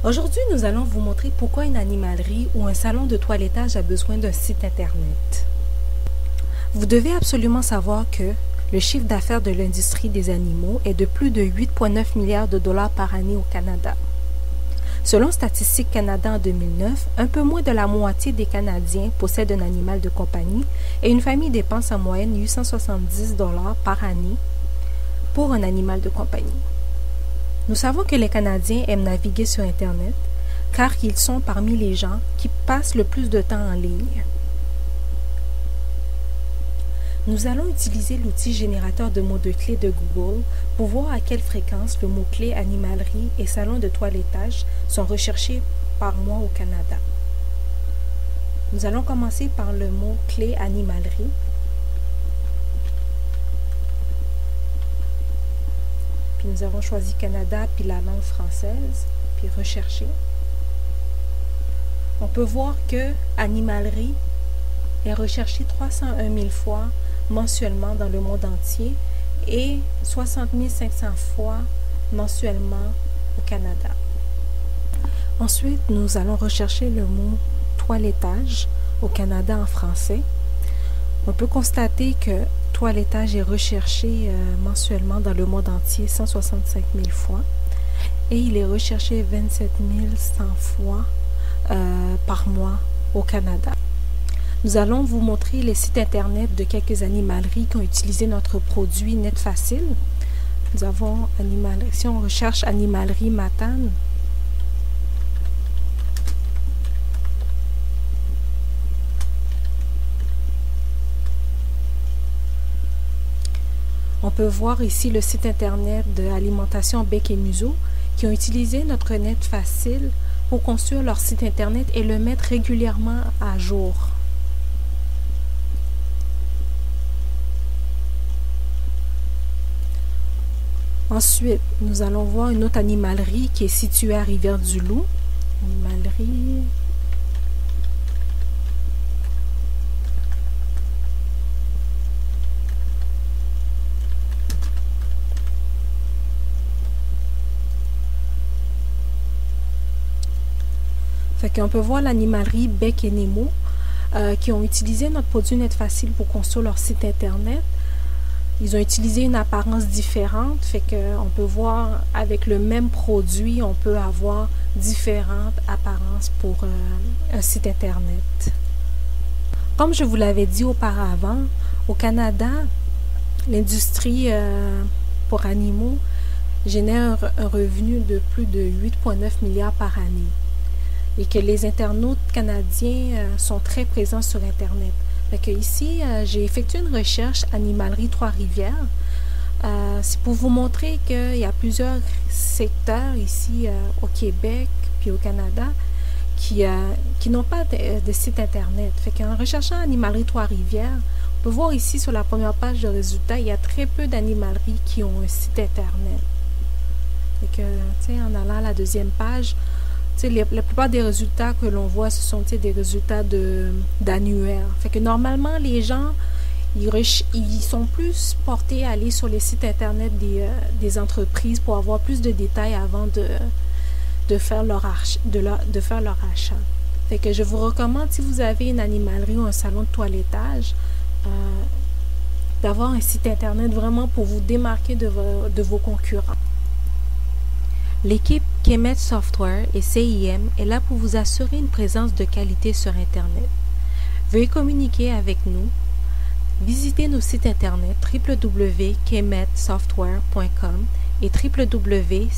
Aujourd'hui, nous allons vous montrer pourquoi une animalerie ou un salon de toilettage a besoin d'un site Internet. Vous devez absolument savoir que le chiffre d'affaires de l'industrie des animaux est de plus de 8,9 milliards de dollars par année au Canada. Selon Statistique Canada en 2009, un peu moins de la moitié des Canadiens possèdent un animal de compagnie et une famille dépense en moyenne 870 dollars par année pour un animal de compagnie. Nous savons que les Canadiens aiment naviguer sur Internet car ils sont parmi les gens qui passent le plus de temps en ligne. Nous allons utiliser l'outil générateur de mots de clés de Google pour voir à quelle fréquence le mot-clé animalerie et salon de toilettage sont recherchés par mois au Canada. Nous allons commencer par le mot-clé animalerie. Puis nous avons choisi Canada puis la langue française, puis rechercher. On peut voir que animalerie est recherché 301 000 fois mensuellement dans le monde entier et 60 500 fois mensuellement au Canada. Ensuite, nous allons rechercher le mot toilettage au Canada en français. On peut constater que toilettage est recherché mensuellement dans le monde entier 165 000 fois et il est recherché 27 100 fois par mois au Canada. Nous allons vous montrer les sites internet de quelques animaleries qui ont utilisé notre produit NetFacile. Nous avons si on recherche animalerie Matane, on peut voir ici le site internet de Alimentation Bec et Museau qui ont utilisé notre NetFacile pour construire leur site internet et le mettre régulièrement à jour. Ensuite, nous allons voir une autre animalerie qui est située à Rivière-du-Loup. Animalerie. Fait qu'on peut voir l'animalerie Bec et Nemo qui ont utilisé notre produit NetFacile pour construire leur site internet. Ils ont utilisé une apparence différente, fait qu'on peut voir avec le même produit, on peut avoir différentes apparences pour un site internet. Comme je vous l'avais dit auparavant, au Canada, l'industrie pour animaux génère un revenu de plus de 8,9 milliards par année et que les internautes canadiens sont très présents sur Internet. Fait que ici, j'ai effectué une recherche animalerie Trois-Rivières. C'est pour vous montrer qu'il y a plusieurs secteurs ici au Québec puis au Canada qui n'ont pas de site internet. Fait qu'en recherchant animalerie Trois-Rivières, on peut voir ici sur la première page de résultats, il y a très peu d'animaleries qui ont un site internet. Fait que, tu sais, en allant à la deuxième page, la plupart des résultats que l'on voit, ce sont des résultats d'annuaires. Fait que normalement, les gens, ils sont plus portés à aller sur les sites internet des entreprises pour avoir plus de détails avant de faire leur achat. Fait que je vous recommande, si vous avez une animalerie ou un salon de toilettage, d'avoir un site internet vraiment pour vous démarquer de vos concurrents. L'équipe Kemet Software et CIM est là pour vous assurer une présence de qualité sur Internet. Veuillez communiquer avec nous. Visitez nos sites Internet www.kemetsoftware.com et www.c-i-m.net.